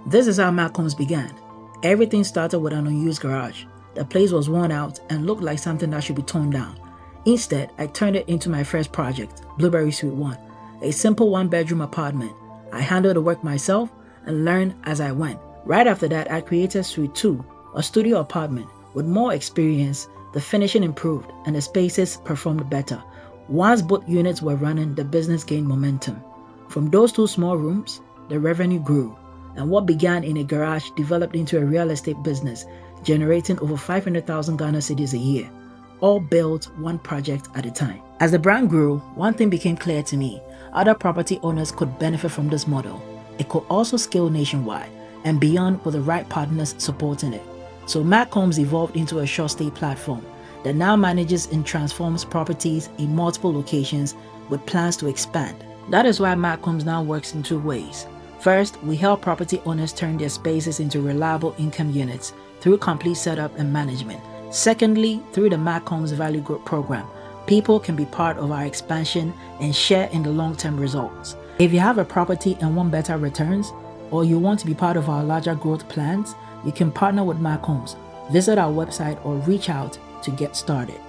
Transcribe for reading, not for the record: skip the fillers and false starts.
This is how M.A.C began. Everything started with an unused garage. The place was worn out and looked like something that should be torn down. Instead, I turned it into my first project, Blueberry Suite 1, a simple one-bedroom apartment. I handled the work myself and learned as I went. Right after that, I created Suite 2, a studio apartment. With more experience, the finishing improved and the spaces performed better. Once both units were running, the business gained momentum. From those 2 small rooms, the revenue grew, and what began in a garage developed into a real estate business, generating over 500,000 Ghana cedis a year, all built one project at a time. As the brand grew, one thing became clear to me: other property owners could benefit from this model. It could also scale nationwide and beyond with the right partners supporting it. So M.A.C evolved into a short stay platform that now manages and transforms properties in multiple locations with plans to expand. That is why M.A.C now works in 2 ways. First, we help property owners turn their spaces into reliable income units through complete setup and management. Secondly, through the M.A.C Value Growth Program, people can be part of our expansion and share in the long-term results. If you have a property and want better returns, or you want to be part of our larger growth plans, you can partner with M.A.C. Visit our website or reach out to get started.